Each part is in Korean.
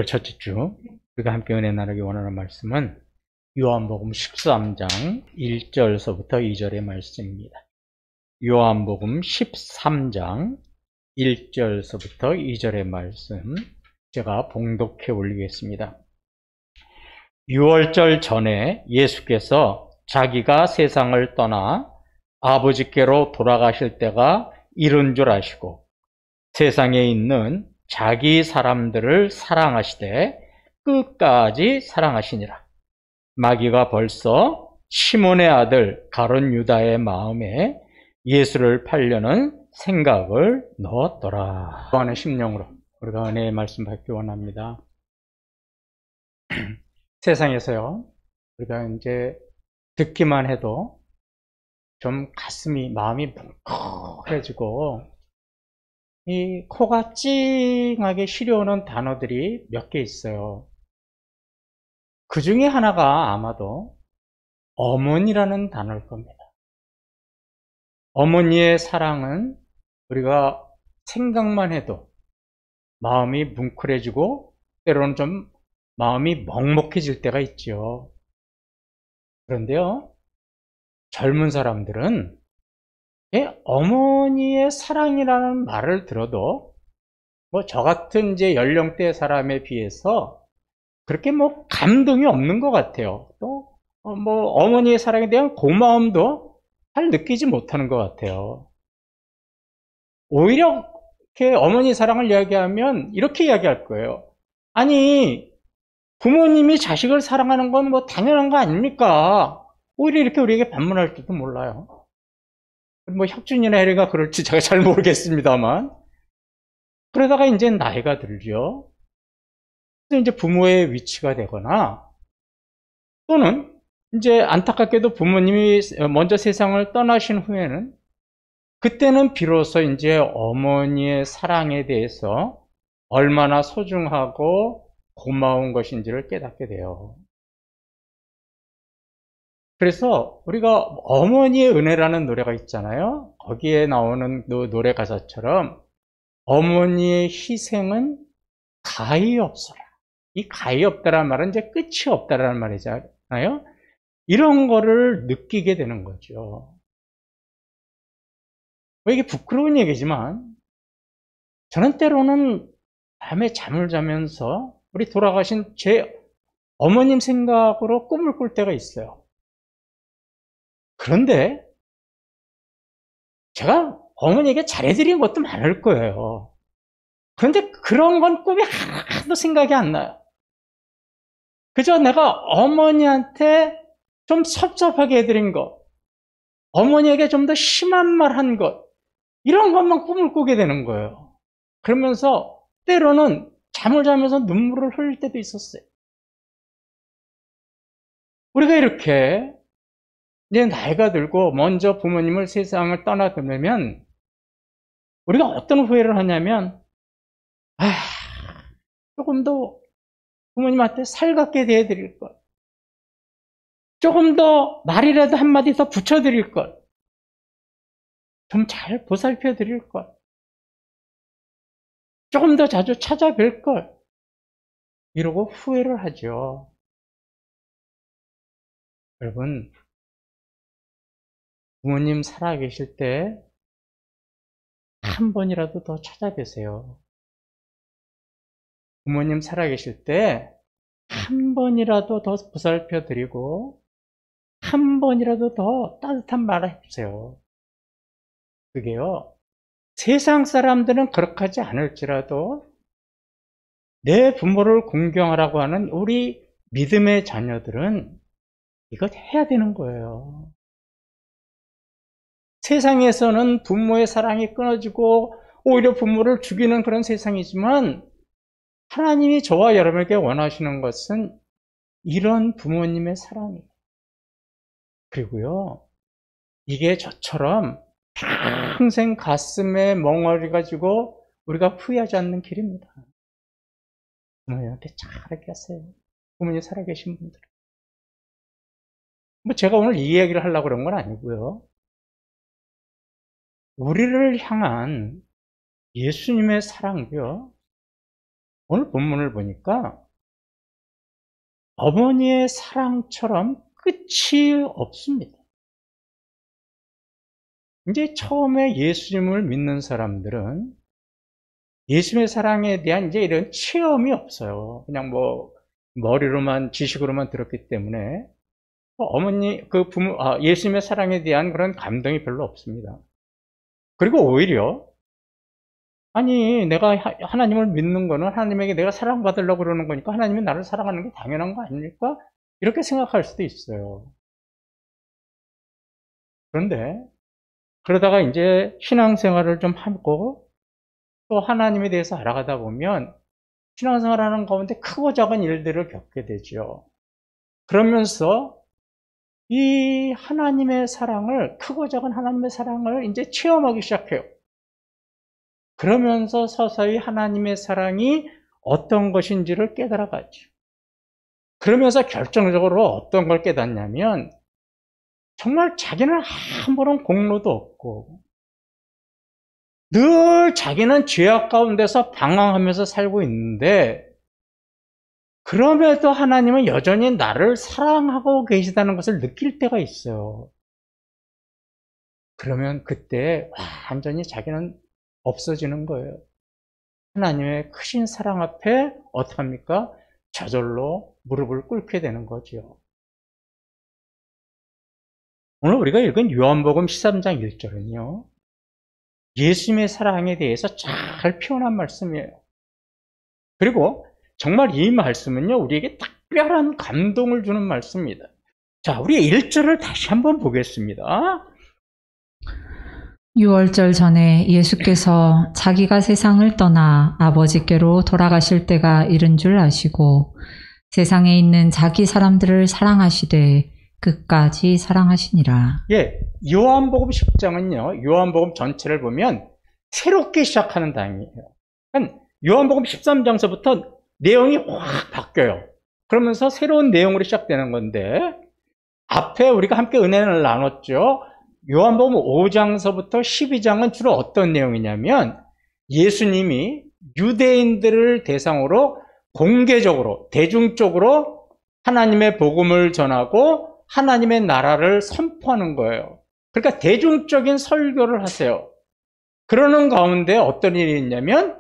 첫째 주 우리가 함께 은혜 나누기 원하는 말씀은 요한복음 13장 1절서부터 2절의 말씀입니다. 요한복음 13장 1절서부터 2절의 말씀 제가 봉독해 올리겠습니다. 6월절 전에 예수께서 자기가 세상을 떠나 아버지께로 돌아가실 때가 이른 줄 아시고 세상에 있는 자기 사람들을 사랑하시되 끝까지 사랑하시니라. 마귀가 벌써 시몬의 아들 가룟 유다의 마음에 예수를 팔려는 생각을 넣었더라. 요한의 심령으로 우리가 은혜의 말씀 받기 원합니다. 세상에서요, 우리가 이제 듣기만 해도 좀 가슴이, 마음이 뭉클해지고 이 코가 찡하게 시려오는 단어들이 몇 개 있어요. 그 중에 하나가 아마도 어머니라는 단어일 겁니다. 어머니의 사랑은 우리가 생각만 해도 마음이 뭉클해지고 때로는 좀 마음이 먹먹해질 때가 있죠. 그런데요, 젊은 사람들은 어머니의 사랑이라는 말을 들어도 저 같은 이제 연령대 사람에 비해서 그렇게 감동이 없는 것 같아요. 또 어머니의 사랑에 대한 고마움도 잘 느끼지 못하는 것 같아요. 오히려 이렇게 어머니 사랑을 이야기하면 이렇게 이야기할 거예요. 아니, 부모님이 자식을 사랑하는 건 당연한 거 아닙니까? 오히려 이렇게 우리에게 반문할지도 몰라요. 혁준이나 혜리가 그럴지 제가 잘 모르겠습니다만. 그러다가 이제 나이가 들죠. 그래서 이제 부모의 위치가 되거나 또는 이제 안타깝게도 부모님이 먼저 세상을 떠나신 후에는 그때는 비로소 이제 어머니의 사랑에 대해서 얼마나 소중하고 고마운 것인지를 깨닫게 돼요. 그래서 우리가 어머니의 은혜라는 노래가 있잖아요. 거기에 나오는 노래 가사처럼 어머니의 희생은 가히 없어라. 이 가히 없다라는 말은 이제 끝이 없다라는 말이잖아요. 이런 거를 느끼게 되는 거죠. 이게 부끄러운 얘기지만 저는 때로는 밤에 잠을 자면서 우리 돌아가신 제 어머님 생각으로 꿈을 꿀 때가 있어요. 그런데 제가 어머니에게 잘해드린 것도 많을 거예요. 그런데 그런 건 꿈에 하나도 생각이 안 나요. 그저 내가 어머니한테 좀 섭섭하게 해드린 것, 어머니에게 좀 더 심한 말 한 것, 이런 것만 꿈을 꾸게 되는 거예요. 그러면서 때로는 잠을 자면서 눈물을 흘릴 때도 있었어요. 우리가 이렇게 이제 나이가 들고 먼저 부모님을 세상을 떠나보내면 우리가 어떤 후회를 하냐면 조금 더 부모님한테 살갑게 대해드릴 것, 조금 더 말이라도 한마디 더 붙여드릴 것, 좀 잘 보살펴드릴 것, 조금 더 자주 찾아뵐 걸, 이러고 후회를 하죠. 여러분, 부모님 살아계실 때 한 번이라도 더 찾아뵈세요. 부모님 살아계실 때 한 번이라도 더 보살펴드리고 한 번이라도 더 따뜻한 말을 해주세요. 그게요, 세상 사람들은 그렇게 하지 않을지라도 내 부모를 공경하라고 하는 우리 믿음의 자녀들은 이것 해야 되는 거예요. 세상에서는 부모의 사랑이 끊어지고 오히려 부모를 죽이는 그런 세상이지만 하나님이 저와 여러분에게 원하시는 것은 이런 부모님의 사랑이에요. 그리고요, 이게 저처럼 평생 가슴에 멍어리 가지고 우리가 후회하지 않는 길입니다. 부모님한테 잘하게 하세요. 부모님 살아계신 분들. 제가 오늘 이 얘기를 하려고 그런 건 아니고요. 우리를 향한 예수님의 사랑이요, 오늘 본문을 보니까 어머니의 사랑처럼 끝이 없습니다. 이제 처음에 예수님을 믿는 사람들은 예수님의 사랑에 대한 이제 이런 체험이 없어요. 그냥 뭐 머리로만 지식으로만 들었기 때문에 예수님의 사랑에 대한 그런 감동이 별로 없습니다. 그리고 오히려 아니 내가 하나님을 믿는 거는 하나님에게 내가 사랑받으려고 그러는 거니까 하나님이 나를 사랑하는 게 당연한 거 아닙니까? 이렇게 생각할 수도 있어요. 그런데 그러다가 이제 신앙생활을 좀 하고 또 하나님에 대해서 알아가다 보면 신앙생활하는 가운데 크고 작은 일들을 겪게 되죠. 그러면서 이 하나님의 사랑을, 크고 작은 하나님의 사랑을 이제 체험하기 시작해요. 그러면서 서서히 하나님의 사랑이 어떤 것인지를 깨달아가죠. 그러면서 결정적으로 어떤 걸 깨닫냐면 정말 자기는 아무런 공로도 없고 늘 자기는 죄악 가운데서 방황하면서 살고 있는데 그럼에도 하나님은 여전히 나를 사랑하고 계시다는 것을 느낄 때가 있어요. 그러면 그때 완전히 자기는 없어지는 거예요. 하나님의 크신 사랑 앞에 어떡합니까? 저절로 무릎을 꿇게 되는 거죠. 오늘 우리가 읽은 요한복음 13장 1절은요. 예수님의 사랑에 대해서 잘 표현한 말씀이에요. 그리고 정말 이 말씀은요, 우리에게 특별한 감동을 주는 말씀입니다. 자, 우리 1절을 다시 한번 보겠습니다. 6월절 전에 예수께서 자기가 세상을 떠나 아버지께로 돌아가실 때가 이른 줄 아시고 세상에 있는 자기 사람들을 사랑하시되 끝까지 사랑하시니라. 예, 요한복음 10장은요, 요한복음 전체를 보면 새롭게 시작하는 장이에요. 요한복음 13장서부터 내용이 확 바뀌어요. 그러면서 새로운 내용으로 시작되는 건데, 앞에 우리가 함께 은혜를 나눴죠. 요한복음 5장서부터 12장은 주로 어떤 내용이냐면, 예수님이 유대인들을 대상으로 공개적으로, 대중적으로 하나님의 복음을 전하고 하나님의 나라를 선포하는 거예요. 그러니까 대중적인 설교를 하세요. 그러는 가운데 어떤 일이 있냐면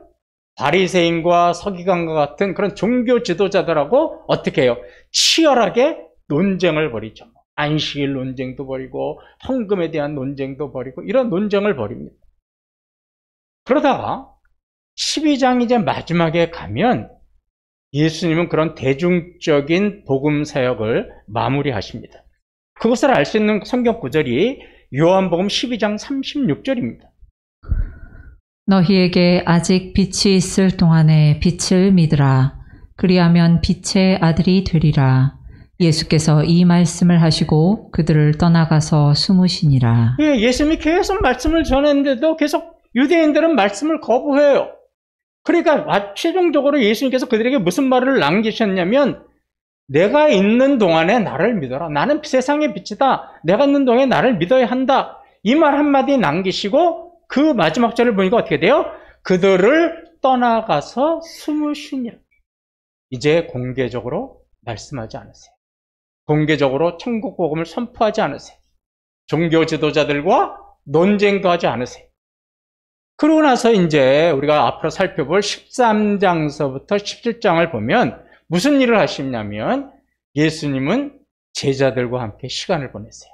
바리새인과 서기관과 같은 그런 종교 지도자들하고 어떻게 해요? 치열하게 논쟁을 벌이죠. 안식일 논쟁도 벌이고 헌금에 대한 논쟁도 벌이고 이런 논쟁을 벌입니다. 그러다가 12장 이제 마지막에 가면 예수님은 그런 대중적인 복음 사역을 마무리하십니다. 그것을 알 수 있는 성경 구절이 요한복음 12장 36절입니다. 너희에게 아직 빛이 있을 동안에 빛을 믿으라. 그리하면 빛의 아들이 되리라. 예수께서 이 말씀을 하시고 그들을 떠나가서 숨으시니라. 예, 예수님이 계속 말씀을 전했는데도 계속 유대인들은 말씀을 거부해요. 그러니까 최종적으로 예수님께서 그들에게 무슨 말을 남기셨냐면 내가 있는 동안에 나를 믿어라. 나는 세상의 빛이다. 내가 있는 동안에 나를 믿어야 한다. 이 말 한마디 남기시고 그 마지막 절을 보니까 어떻게 돼요? 그들을 떠나가서 숨으시니라. 이제 공개적으로 말씀하지 않으세요. 공개적으로 천국 복음을 선포하지 않으세요. 종교 지도자들과 논쟁도 하지 않으세요. 그러고 나서 이제 우리가 앞으로 살펴볼 13장서부터 17장을 보면 무슨 일을 하시냐면 예수님은 제자들과 함께 시간을 보내세요.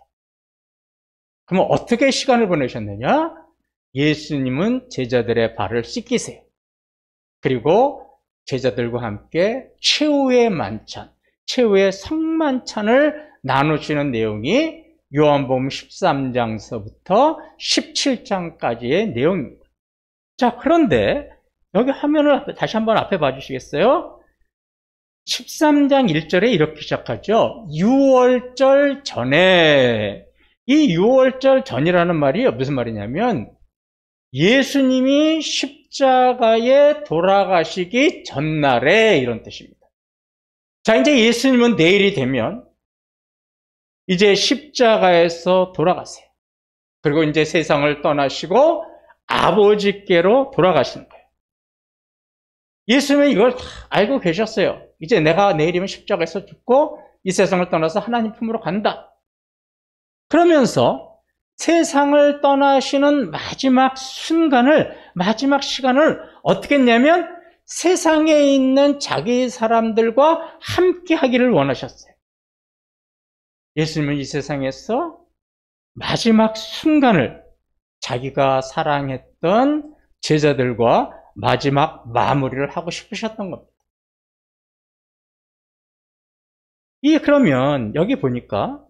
그럼 어떻게 시간을 보내셨느냐? 예수님은 제자들의 발을 씻기세요. 그리고 제자들과 함께 최후의 만찬, 최후의 성만찬을 나누시는 내용이 요한복음 13장서부터 17장까지의 내용입니다. 자, 그런데 여기 화면을 다시 한번 앞에 봐주시겠어요? 13장 1절에 이렇게 시작하죠. 6월절 전에. 이 6월절 전이라는 말이 무슨 말이냐면 예수님이 십자가에 돌아가시기 전날에 이런 뜻입니다. 자, 이제 예수님은 내일이 되면 이제 십자가에서 돌아가세요. 그리고 이제 세상을 떠나시고 아버지께로 돌아가시는 거예요. 예수님은 이걸 다 알고 계셨어요. 이제 내가 내일이면 십자가에서 죽고 이 세상을 떠나서 하나님 품으로 간다. 그러면서 세상을 떠나시는 마지막 순간을, 마지막 시간을 어떻게 했냐면 세상에 있는 자기 사람들과 함께 하기를 원하셨어요. 예수님은 이 세상에서 마지막 순간을 자기가 사랑했던 제자들과 마지막 마무리를 하고 싶으셨던 겁니다. 그러면 여기 보니까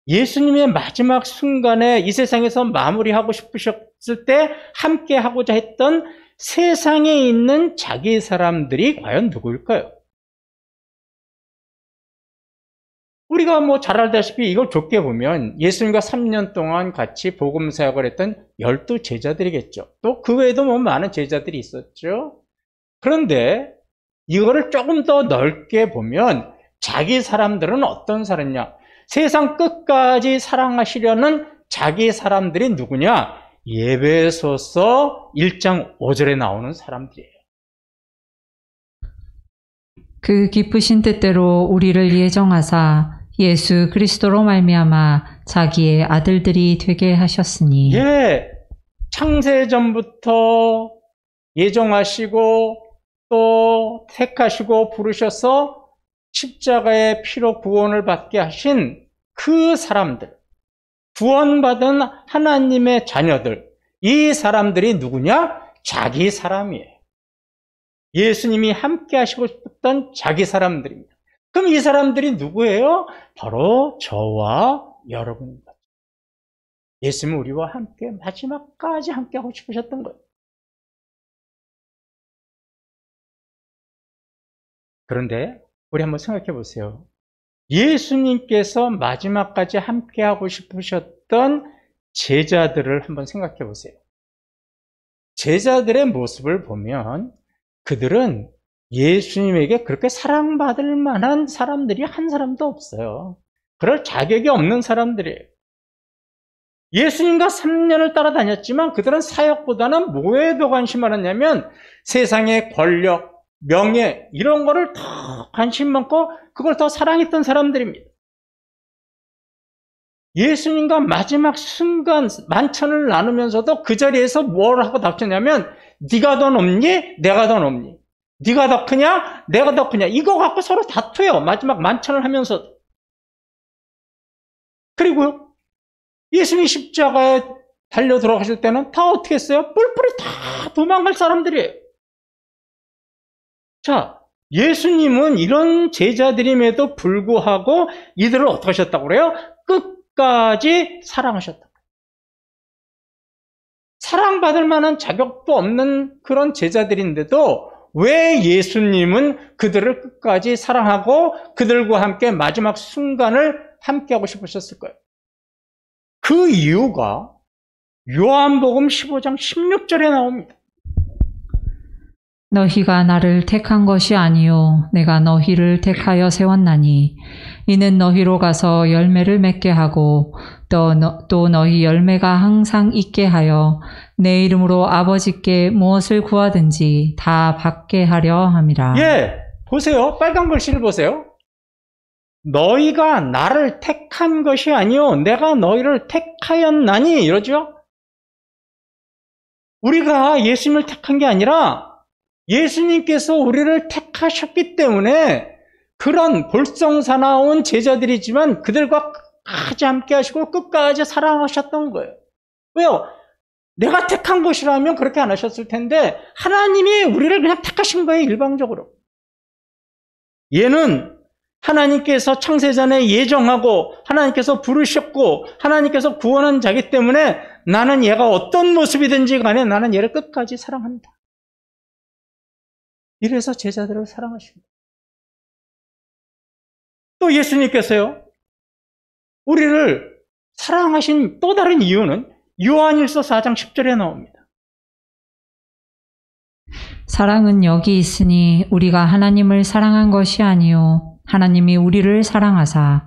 예수님의 마지막 순간에 이 세상에서 마무리하고 싶으셨을 때 함께 하고자 했던 세상에 있는 자기 사람들이 과연 누구일까요? 우리가 잘 알다시피 이걸 좁게 보면 예수님과 3년 동안 같이 복음 사역을 했던 12 제자들이겠죠. 또 그 외에도 많은 제자들이 있었죠. 그런데 이거를 조금 더 넓게 보면 자기 사람들은 어떤 사람이냐? 세상 끝까지 사랑하시려는 자기 사람들이 누구냐? 에베소서 1장 5절에 나오는 사람들이에요. 그 기쁘신 뜻대로 우리를 예정하사 예수 그리스도로 말미암아 자기의 아들들이 되게 하셨으니. 창세전부터 예정하시고 또 택하시고 부르셔서 십자가의 피로 구원을 받게 하신 그 사람들, 구원받은 하나님의 자녀들, 이 사람들이 누구냐? 자기 사람이에요. 예수님이 함께 하시고 싶었던 자기 사람들입니다. 그럼 이 사람들이 누구예요? 바로 저와 여러분입니다. 예수님은 우리와 함께 마지막까지 함께 하고 싶으셨던 거예요. 그런데 우리 한번 생각해 보세요. 예수님께서 마지막까지 함께 하고 싶으셨던 제자들을 한번 생각해 보세요. 제자들의 모습을 보면 그들은 예수님에게 그렇게 사랑받을 만한 사람들이 한 사람도 없어요. 그럴 자격이 없는 사람들이에요. 예수님과 3년을 따라다녔지만 그들은 사역보다는 뭐에 더 관심 많았냐면 세상의 권력, 명예 이런 거를 더 관심 많고 그걸 더 사랑했던 사람들입니다. 예수님과 마지막 순간 만찬을 나누면서도 그 자리에서 뭘 하고 다투냐면 네가 더 높니? 내가 더 높니? 네가 더 크냐? 내가 더 크냐? 이거 갖고 서로 다투요. 마지막 만찬을 하면서도. 그리고요. 예수님이 십자가에 달려 들어가실 때는 다 어떻게 했어요? 뿔뿔이 다 도망갈 사람들이에요. 자, 예수님은 이런 제자들임에도 불구하고 이들을 어떻게 하셨다고 그래요? 끝까지 사랑하셨다. 사랑받을 만한 자격도 없는 그런 제자들인데도 왜 예수님은 그들을 끝까지 사랑하고 그들과 함께 마지막 순간을 함께하고 싶으셨을까요? 그 이유가 요한복음 15장 16절에 나옵니다. 너희가 나를 택한 것이 아니요 내가 너희를 택하여 세웠나니 이는 너희로 가서 열매를 맺게 하고 또 너희 열매가 항상 있게 하여 내 이름으로 아버지께 무엇을 구하든지 다 받게 하려 함이라. 보세요. 빨간 글씨를 보세요. 너희가 나를 택한 것이 아니요 내가 너희를 택하였나니 이러죠. 우리가 예수님을 택한 게 아니라 예수님께서 우리를 택하셨기 때문에 그런 볼성사나운 제자들이지만 그들과 끝까지 함께 하시고 끝까지 사랑하셨던 거예요. 왜요? 내가 택한 것이라면 그렇게 안 하셨을 텐데 하나님이 우리를 그냥 택하신 거예요. 일방적으로. 얘는 하나님께서 창세전에 예정하고 하나님께서 부르셨고 하나님께서 구원한 자기 때문에 나는 얘가 어떤 모습이든지 간에 나는 얘를 끝까지 사랑한다. 이래서 제자들을 사랑하십니다. 또 예수님께서요. 우리를 사랑하신 또 다른 이유는 요한일서 4장 10절에 나옵니다. 사랑은 여기 있으니 우리가 하나님을 사랑한 것이 아니요 하나님이 우리를 사랑하사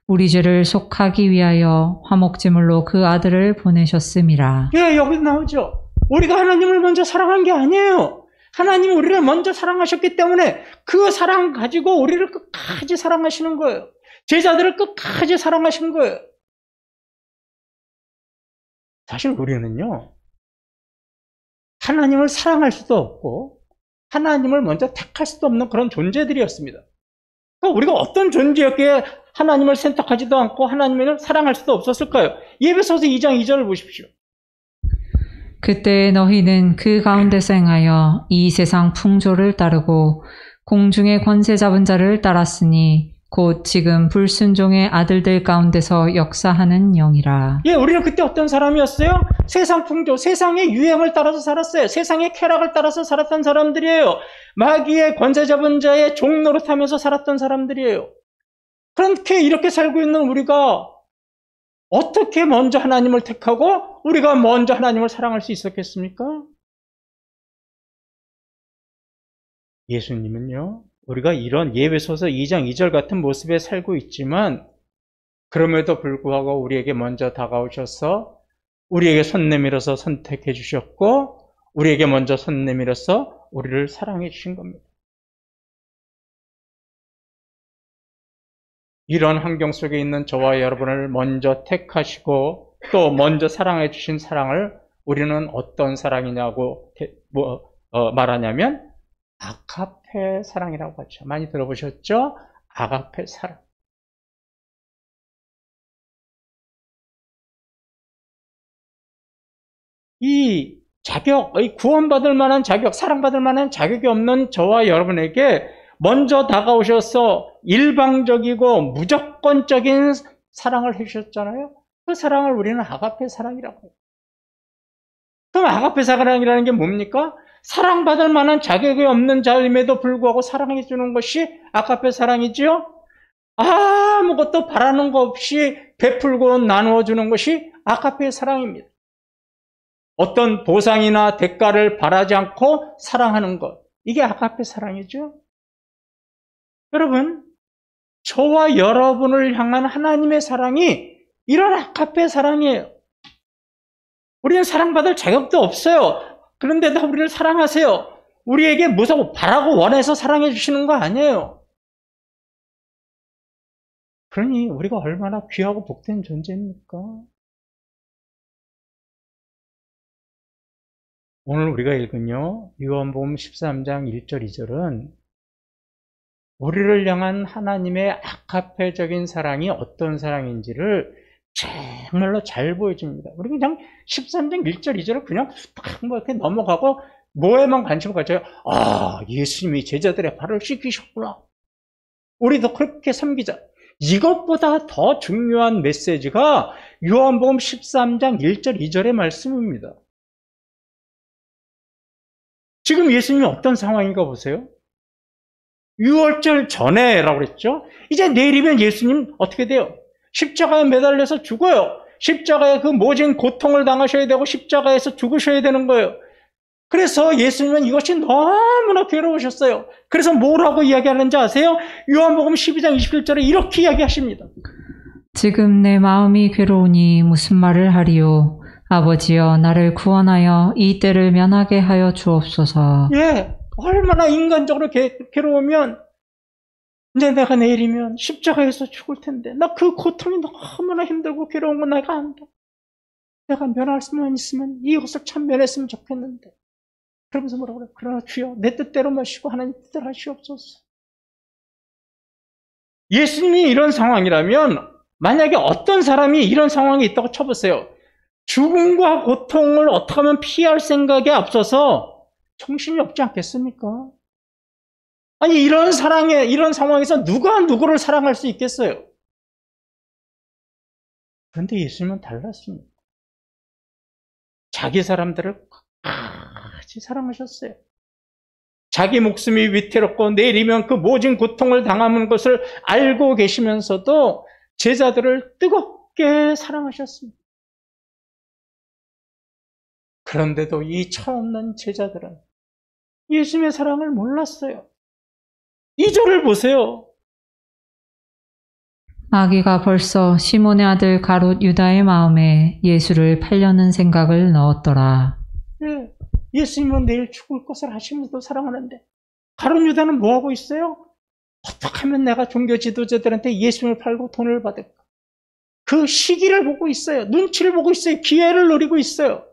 우리 죄를 속하기 위하여 화목제물로 그 아들을 보내셨음이라. 여기 나오죠. 우리가 하나님을 먼저 사랑한 게 아니에요. 하나님이 우리를 먼저 사랑하셨기 때문에 그 사랑 가지고 우리를 끝까지 사랑하시는 거예요. 제자들을 끝까지 사랑하신 거예요. 사실 우리는요, 하나님을 사랑할 수도 없고 하나님을 먼저 택할 수도 없는 그런 존재들이었습니다. 그러니까 우리가 어떤 존재였기에 하나님을 선택하지도 않고 하나님을 사랑할 수도 없었을까요? 예배소서 2장 2절을 보십시오. 그때 너희는 그 가운데서 행하여 이 세상 풍조를 따르고 공중의 권세 잡은 자를 따랐으니 곧 지금 불순종의 아들들 가운데서 역사하는 영이라. 예, 우리는 그때 어떤 사람이었어요? 세상 풍조, 세상의 유행을 따라서 살았어요. 세상의 쾌락을 따라서 살았던 사람들이에요. 마귀의 권세 잡은 자의 종노릇하면서 살았던 사람들이에요. 그렇게 이렇게 살고 있는 우리가 어떻게 먼저 하나님을 택하고 우리가 먼저 하나님을 사랑할 수 있었겠습니까? 예수님은요, 우리가 이런 예배소서 2장 2절 같은 모습에 살고 있지만 그럼에도 불구하고 우리에게 먼저 다가오셔서 우리에게 손 내밀어서 선택해 주셨고 우리에게 먼저 손 내밀어서 우리를 사랑해 주신 겁니다. 이런 환경 속에 있는 저와 여러분을 먼저 택하시고 또 먼저 사랑해 주신 사랑을 우리는 어떤 사랑이냐고 말하냐면 아가페 사랑이라고 하죠. 많이 들어보셨죠? 아가페 사랑. 이 자격, 이 구원받을 만한 자격, 사랑받을 만한 자격이 없는 저와 여러분에게 먼저 다가오셔서 일방적이고 무조건적인 사랑을 해주셨잖아요. 그 사랑을 우리는 아가페 사랑이라고 해요. 그럼 아가페 사랑이라는 게 뭡니까? 사랑받을 만한 자격이 없는 자임에도 불구하고 사랑해 주는 것이 아가페 사랑이지요. 아무것도 바라는 거 없이 베풀고 나누어 주는 것이 아가페 사랑입니다. 어떤 보상이나 대가를 바라지 않고 사랑하는 것, 이게 아가페 사랑이죠. 여러분, 저와 여러분을 향한 하나님의 사랑이 이런 아가페 사랑이에요. 우리는 사랑받을 자격도 없어요. 그런데도 우리를 사랑하세요. 우리에게 무서워 바라고 원해서 사랑해 주시는 거 아니에요. 그러니 우리가 얼마나 귀하고 복된 존재입니까? 오늘 우리가 읽은요, 요한복음 13장 1절 2절은 우리를 향한 하나님의 아가페적인 사랑이 어떤 사랑인지를 정말로 잘 보여줍니다. 우리 그냥 13장 1절 2절을 그냥 딱 이렇게 넘어가고 뭐에만 관심을 가져요. 예수님이 제자들의 발을 씻기셨구나. 우리도 그렇게 섬기자. 이것보다 더 중요한 메시지가 요한복음 13장 1절 2절의 말씀입니다. 지금 예수님이 어떤 상황인가 보세요. 유월절 전에라고 그랬죠. 이제 내일이면 예수님 어떻게 돼요? 십자가에 매달려서 죽어요. 십자가에 그 모진 고통을 당하셔야 되고 십자가에서 죽으셔야 되는 거예요. 그래서 예수님은 이것이 너무나 괴로우셨어요. 그래서 뭐라고 이야기하는지 아세요? 요한복음 12장 27절에 이렇게 이야기하십니다. 지금 내 마음이 괴로우니 무슨 말을 하리요? 아버지여 나를 구원하여 이 때를 면하게 하여 주옵소서. 예, 얼마나 인간적으로 괴로우면 이제 내가 내일이면 십자가에서 죽을 텐데 나 그 고통이 너무나 힘들고 괴로운 건 내가 안다. 내가 면할 수만 있으면 이것을 참 면했으면 좋겠는데. 그러면서 뭐라고 그래? 그러나 주여 내 뜻대로 마시고 하나님 뜻대로 하시옵소서. 예수님이 이런 상황이라면 만약에 어떤 사람이 이런 상황이 있다고 쳐보세요. 죽음과 고통을 어떻게 하면 피할 생각에 앞서서 정신이 없지 않겠습니까? 아니 이런 상황에서 누가 누구를 사랑할 수 있겠어요? 그런데 예수님은 달랐습니다. 자기 사람들을 끝까지 사랑하셨어요. 자기 목숨이 위태롭고 내일이면 그 모진 고통을 당하는 것을 알고 계시면서도 제자들을 뜨겁게 사랑하셨습니다. 그런데도 이 철없는 제자들은 예수님의 사랑을 몰랐어요. 2절을 보세요. 마귀가 벌써 시몬의 아들 가롯 유다의 마음에 예수를 팔려는 생각을 넣었더라. 네. 예수님은 내일 죽을 것을 아시면서도 사랑하는데, 가룟 유다는 뭐 하고 있어요? 어떻게 하면 내가 종교 지도자들한테 예수님을 팔고 돈을 받을까? 그 시기를 보고 있어요. 눈치를 보고 있어요. 기회를 노리고 있어요.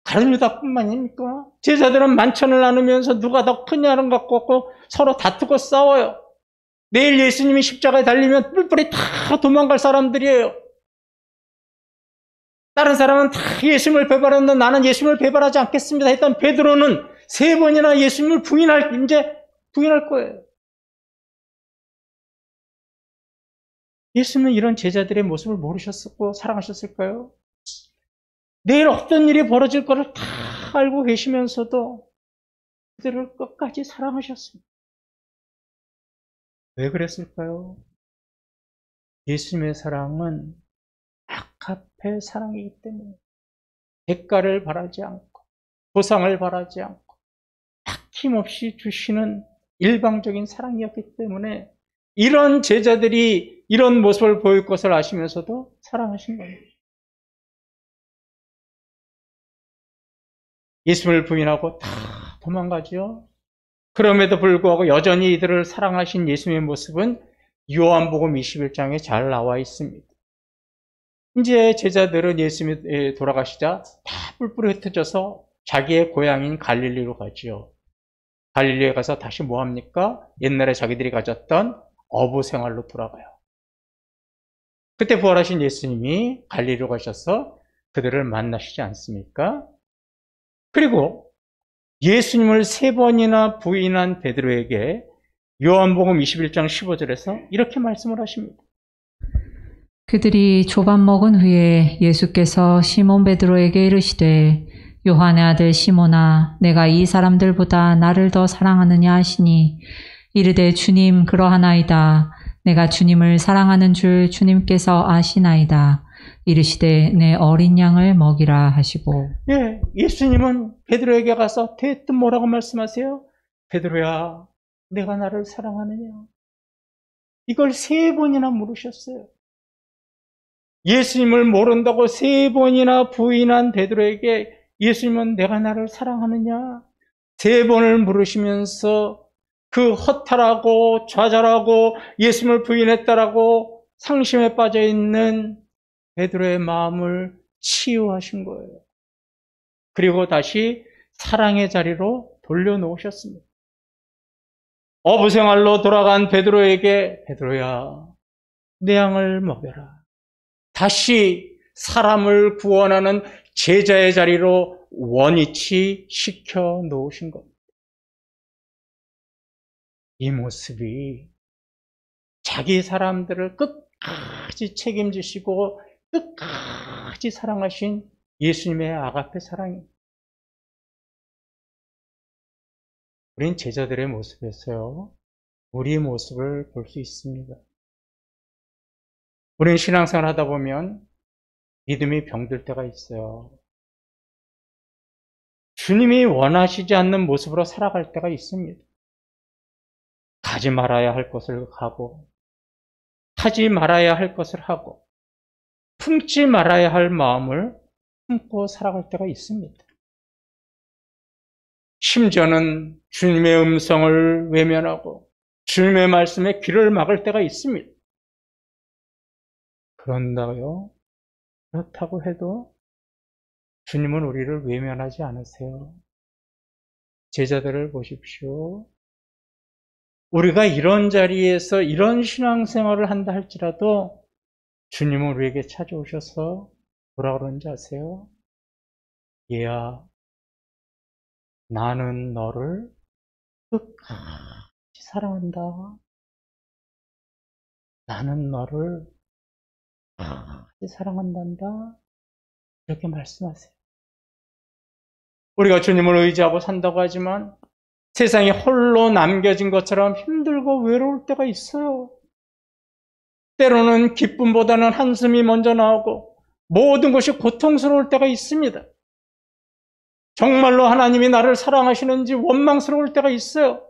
가룟 유다뿐만입니까? 제자들은 만찬을 나누면서 누가 더 크냐는 것 갖고 서로 다투고 싸워요. 내일 예수님이 십자가에 달리면 뿔뿔이 다 도망갈 사람들이에요. 다른 사람은 다 예수님을 배반했는데 나는 예수님을 배반하지 않겠습니다 했던 베드로는 3번이나 예수님을 부인할 거예요. 예수님은 이런 제자들의 모습을 모르셨고 사랑하셨을까요? 내일 어떤 일이 벌어질 것을 다 알고 계시면서도 그들을 끝까지 사랑하셨습니다. 왜 그랬을까요? 예수님의 사랑은 아가페 사랑이기 때문에 대가를 바라지 않고 보상을 바라지 않고 아낌없이 주시는 일방적인 사랑이었기 때문에 이런 제자들이 이런 모습을 보일 것을 아시면서도 사랑하신 겁니다. 예수님을 부인하고 다 도망가죠. 그럼에도 불구하고 여전히 이들을 사랑하신 예수님의 모습은 요한복음 21장에 잘 나와 있습니다. 이제 제자들은 예수님이 돌아가시자 다 뿔뿔이 흩어져서 자기의 고향인 갈릴리로 가지요. 갈릴리에 가서 다시 뭐 합니까? 옛날에 자기들이 가졌던 어부 생활로 돌아가요. 그때 부활하신 예수님이 갈릴리로 가셔서 그들을 만나시지 않습니까? 그리고 예수님을 3번이나 부인한 베드로에게 요한복음 21장 15절에서 이렇게 말씀을 하십니다. 그들이 조밥 먹은 후에 예수께서 시몬 베드로에게 이르시되 요한의 아들 시몬아 내가 이 사람들보다 나를 더 사랑하느냐 하시니 이르되 주님 그러하나이다. 내가 주님을 사랑하는 줄 주님께서 아시나이다. 이르시되 내 어린 양을 먹이라 하시고. 예, 예수님은 베드로에게 가서 대뜸 뭐라고 말씀하세요? 베드로야, 내가 나를 사랑하느냐? 이걸 3번이나 물으셨어요. 예수님을 모른다고 3번이나 부인한 베드로에게 예수님은 내가 나를 사랑하느냐? 3번을 물으시면서 그 허탈하고 좌절하고 예수님을 부인했다라고 상심에 빠져 있는 베드로의 마음을 치유하신 거예요. 그리고 다시 사랑의 자리로 돌려놓으셨습니다. 어부생활로 돌아간 베드로에게 베드로야, 내 양을 먹여라. 다시 사람을 구원하는 제자의 자리로 원위치 시켜 놓으신 겁니다. 이 모습이 자기 사람들을 끝까지 책임지시고 끝까지 사랑하신 예수님의 아가페 사랑입니다. 우린 제자들의 모습에서요, 우리의 모습을 볼 수 있습니다. 우리는 신앙생활 하다 보면 믿음이 병들 때가 있어요. 주님이 원하시지 않는 모습으로 살아갈 때가 있습니다. 가지 말아야 할 것을 가고, 하지 말아야 할 것을 하고, 품지 말아야 할 마음을 품고 살아갈 때가 있습니다. 심지어는 주님의 음성을 외면하고 주님의 말씀에 귀를 막을 때가 있습니다. 그렇다고 해도 주님은 우리를 외면하지 않으세요. 제자들을 보십시오. 우리가 이런 자리에서 이런 신앙생활을 한다 할지라도 주님은 우리에게 찾아오셔서 뭐라 그러는지 아세요? 얘야, 나는 너를 끝까지 사랑한다. 나는 너를 끝까지 사랑한단다. 이렇게 말씀하세요. 우리가 주님을 의지하고 산다고 하지만 세상에 홀로 남겨진 것처럼 힘들고 외로울 때가 있어요. 때로는 기쁨보다는 한숨이 먼저 나오고 모든 것이 고통스러울 때가 있습니다. 정말로 하나님이 나를 사랑하시는지 원망스러울 때가 있어요.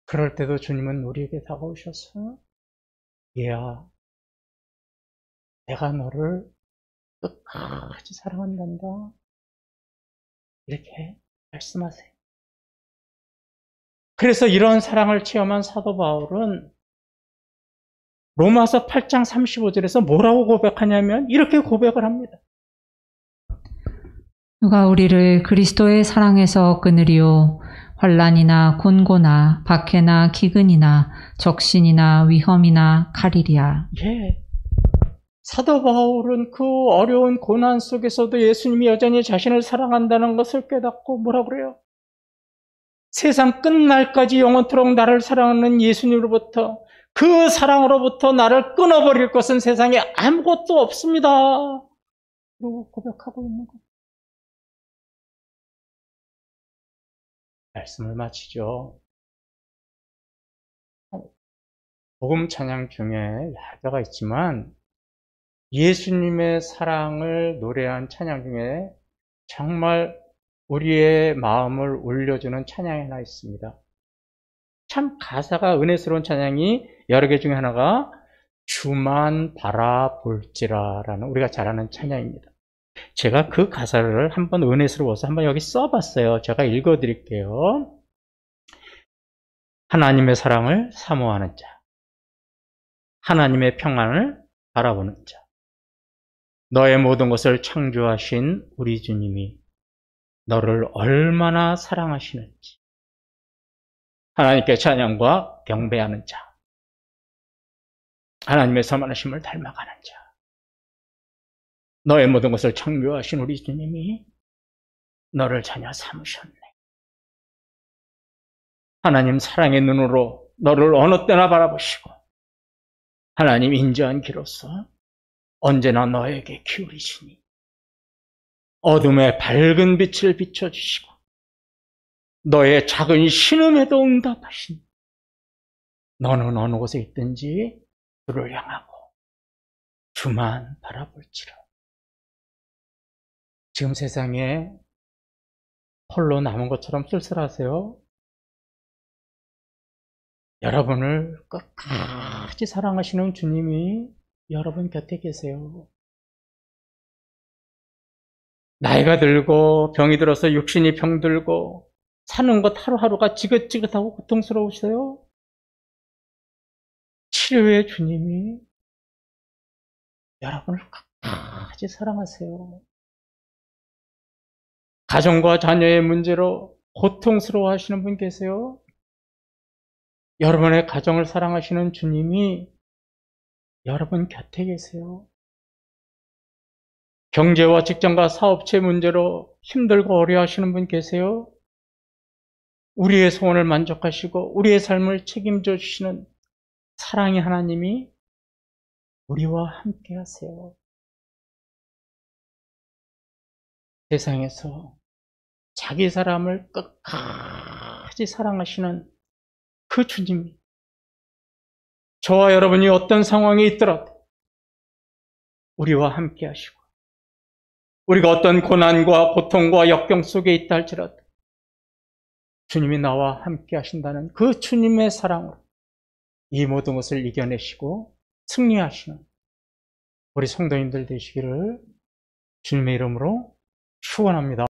그럴 때도 주님은 우리에게 다가오셔서 얘야, 내가 너를 끝까지 사랑한단다. 이렇게 말씀하세요. 그래서 이런 사랑을 체험한 사도 바울은 로마서 8장 35절에서 뭐라고 고백하냐면 이렇게 고백을 합니다. 누가 우리를 그리스도의 사랑에서 끊으리요? 환난이나 곤고나 박해나 기근이나 적신이나 위험이나 칼이랴. 예. 사도 바울은 그 어려운 고난 속에서도 예수님이 여전히 자신을 사랑한다는 것을 깨닫고 뭐라 그래요? 세상 끝날까지 영원토록 나를 사랑하는 예수님으로부터, 그 사랑으로부터 나를 끊어버릴 것은 세상에 아무것도 없습니다. 그리고 고백하고 있는 거예요. 말씀을 마치죠. 복음 찬양 중에 여러 있지만 예수님의 사랑을 노래한 찬양 중에 정말 우리의 마음을 울려주는 찬양이 하나 있습니다. 참 가사가 은혜스러운 찬양이 여러 개 중에 하나가 주만 바라볼지라 라는 우리가 잘 아는 찬양입니다. 제가 그 가사를 한번 은혜스러워서 한번 여기 써봤어요. 제가 읽어드릴게요. 하나님의 사랑을 사모하는 자, 하나님의 평안을 바라보는 자, 너의 모든 것을 창조하신 우리 주님이 너를 얼마나 사랑하시는지, 하나님께 찬양과 경배하는 자, 하나님의 사랑하심을 닮아가는 자, 너의 모든 것을 창조하신 우리 주님이 너를 자녀 삼으셨네. 하나님 사랑의 눈으로 너를 어느 때나 바라보시고 하나님 인자한 귀로서 언제나 너에게 기울이시니 어둠의 밝은 빛을 비춰주시고 너의 작은 신음에도 응답하시니 너는 어느 곳에 있든지 주를 향하고 주만 바라볼지라. 지금 세상에 홀로 남은 것처럼 쓸쓸하세요? 여러분을 끝까지 사랑하시는 주님이 여러분 곁에 계세요. 나이가 들고 병이 들어서 육신이 병들고 사는 것 하루하루가 지긋지긋하고 고통스러우세요? 치료의 주님이 여러분을 끝까지 사랑하세요. 가정과 자녀의 문제로 고통스러워 하시는 분 계세요? 여러분의 가정을 사랑하시는 주님이 여러분 곁에 계세요. 경제와 직장과 사업체 문제로 힘들고 어려워하시는 분 계세요? 우리의 소원을 만족하시고 우리의 삶을 책임져 주시는 사랑의 하나님이 우리와 함께 하세요. 세상에서 자기 사람을 끝까지 사랑하시는 그 주님이 저와 여러분이 어떤 상황에 있더라도 우리와 함께 하시고 우리가 어떤 고난과 고통과 역경 속에 있다 할지라도 주님이 나와 함께 하신다는 그 주님의 사랑으로 이 모든 것을 이겨내시고 승리하시는 우리 성도님들 되시기를 주님의 이름으로 축원합니다.